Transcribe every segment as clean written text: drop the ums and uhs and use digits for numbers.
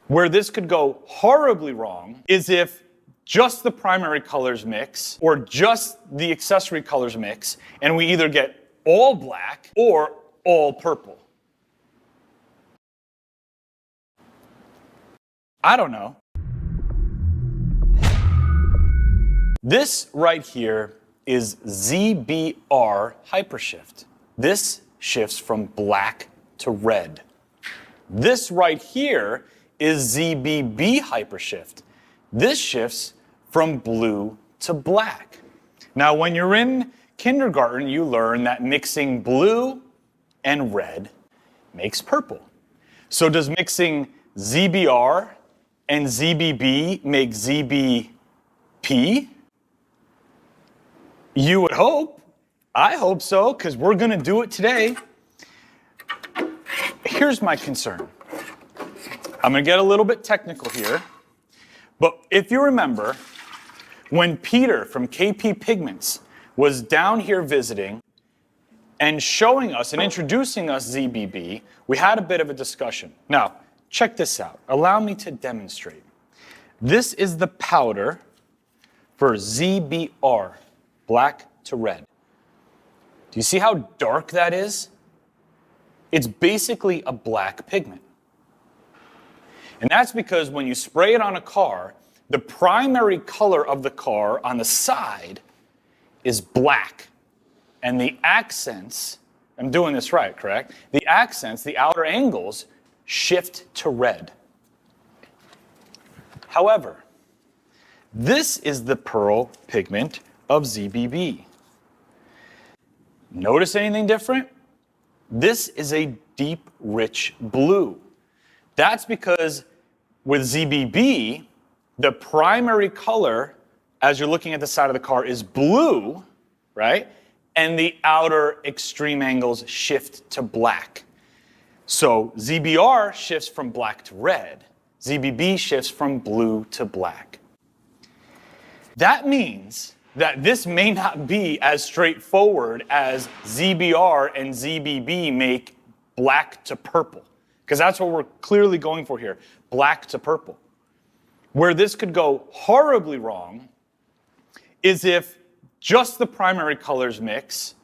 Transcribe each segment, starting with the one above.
Where this could go horribly wrong is if just the primary colors mix or just the accessory colors mix, and we either get all black or all purple. I don't know. This right here is ZBR hypershift. This shifts from black to red. This right here is ZBB hypershift. This shifts from blue to black. Now, when you're in kindergarten, you learn that mixing blue and red makes purple. So does mixing ZBR and ZBB make ZBP? You would hope. I hope so, because we're going to do it today. Here's my concern. I'm going to get a little bit technical here. But if you remember, when Peter from KP Pigments was down here visiting and showing us and introducing us ZBB, we had a bit of a discussion. Now, check this out. Allow me to demonstrate. This is the powder for ZBR. Black to red. Do you see how dark that is? It's basically a black pigment. And that's because when you spray it on a car, the primary color of the car on the side is black. And the accents, I'm doing this right, correct? The accents, the outer angles, shift to red. However, this is the pearl pigment of ZBB. Notice anything different? This is a deep, rich blue. That's because with ZBB, the primary color, as you're looking at the side of the car, is blue, right? And the outer extreme angles shift to black. So ZBR shifts from black to red. ZBB shifts from blue to black. That means that this may not be as straightforward as ZBR and ZBB make black to purple. Because that's what we're clearly going for here, black to purple. Where this could go horribly wrong is if just the primary colors mix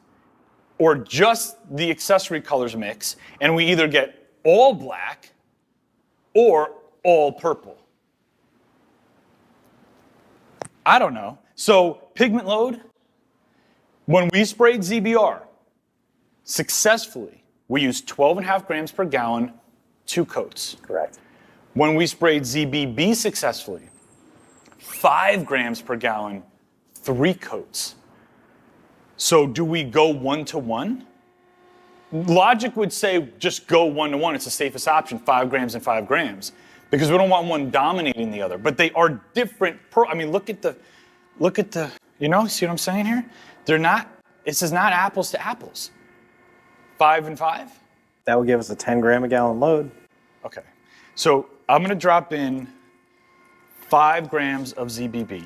or just the accessory colors mix, and we either get all black or all purple. I don't know. So pigment load, when we sprayed ZBR successfully, we used 12.5 grams per gallon, 2 coats. Correct. When we sprayed ZBB successfully, 5 grams per gallon, 3 coats. So do we go 1-to-1? Logic would say just go 1-to-1. It's the safest option, 5 grams and 5 grams, because we don't want one dominating the other. But they are different. I mean, look at the, you know, see what I'm saying here? They're not, this is not apples to apples. 5 and 5? That would give us a 10 gram a gallon load. Okay. So I'm going to drop in 5 grams of ZBB.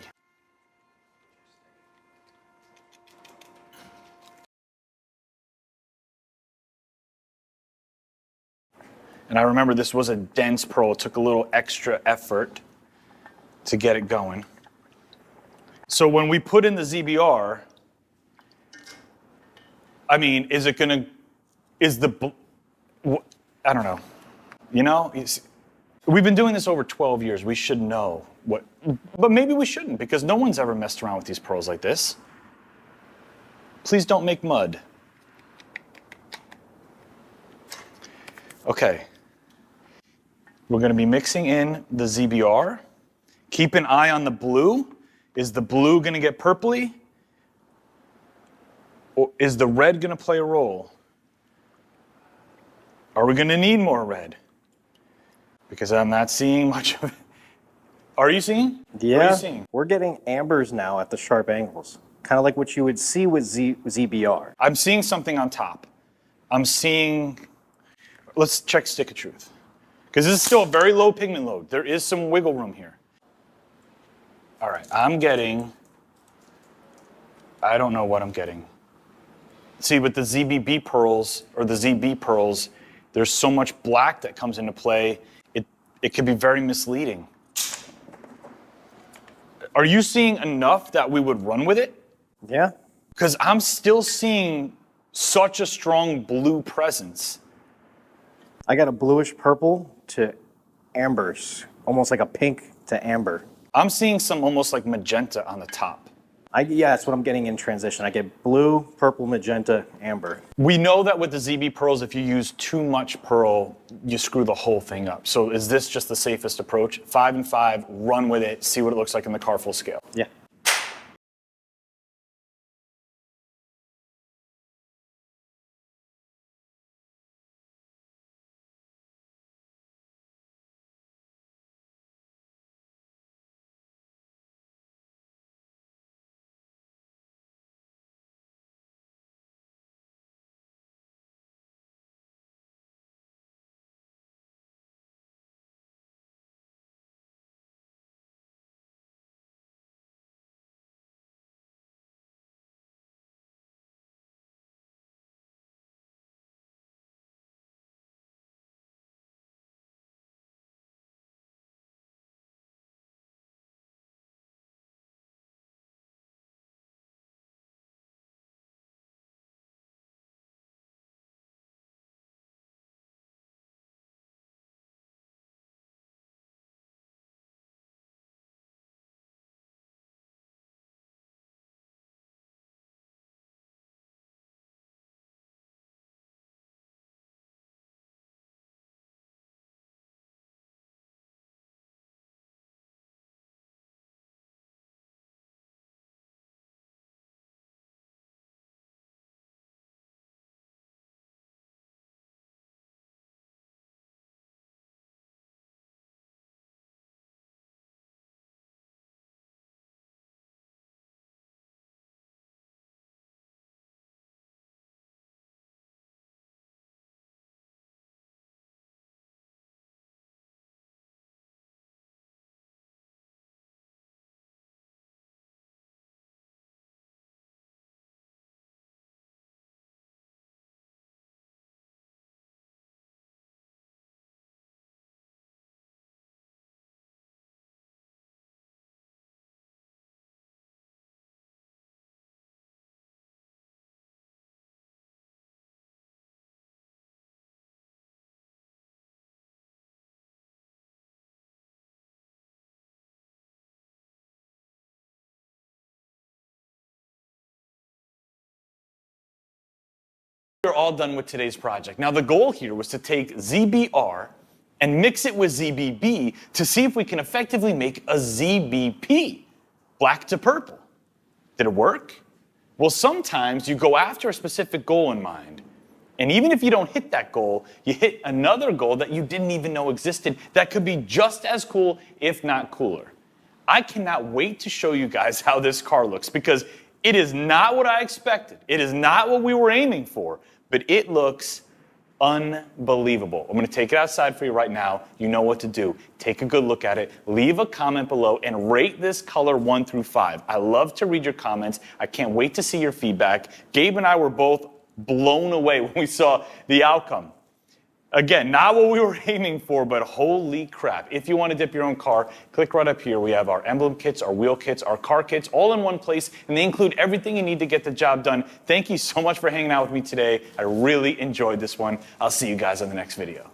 And I remember this was a dense pearl. It took a little extra effort to get it going. So when we put in the ZBR, I mean, is it going to, I don't know. You know, we've been doing this over 12 years. We should know what, but maybe we shouldn't, because no one's ever messed around with these pearls like this. Please don't make mud. Okay. We're going to be mixing in the ZBR. Keep an eye on the blue. Is the blue going to get purpley? Or is the red going to play a role? Are we going to need more red? Because I'm not seeing much of it. Are you seeing? Yeah, what are you seeing? We're getting ambers now at the sharp angles. Kind of like what you would see with ZBR. I'm seeing something on top. I'm seeing, let's check stick of truth. Because this is still a very low pigment load. There is some wiggle room here. All right, I'm getting, I don't know what I'm getting. See, with the ZBB pearls, or the ZB pearls, there's so much black that comes into play. it could be very misleading. Are you seeing enough that we would run with it? Yeah. Because I'm still seeing such a strong blue presence. I got a bluish purple to ambers, almost like a pink to amber. I'm seeing some almost like magenta on the top. Yeah, that's what I'm getting in transition. I get blue, purple, magenta, amber. We know that with the ZB pearls, if you use too much pearl, you screw the whole thing up. So is this just the safest approach? 5 and 5, run with it, see what it looks like in the car full scale. Yeah. We're all done with today's project. Now the goal here was to take ZBR and mix it with ZBB to see if we can effectively make a ZBP, black to purple. Did it work? Well, sometimes you go after a specific goal in mind, and even if you don't hit that goal, you hit another goal that you didn't even know existed that could be just as cool, if not cooler. I cannot wait to show you guys how this car looks because it is not what I expected. It is not what we were aiming for, but it looks unbelievable. I'm going to take it outside for you right now. You know what to do. Take a good look at it. Leave a comment below and rate this color 1 through 5. I love to read your comments. I can't wait to see your feedback. Gabe and I were both blown away when we saw the outcome. Again, not what we were aiming for, but holy crap. If you want to dip your own car, click right up here. We have our emblem kits, our wheel kits, our car kits, all in one place, and they include everything you need to get the job done. Thank you so much for hanging out with me today. I really enjoyed this one. I'll see you guys on the next video.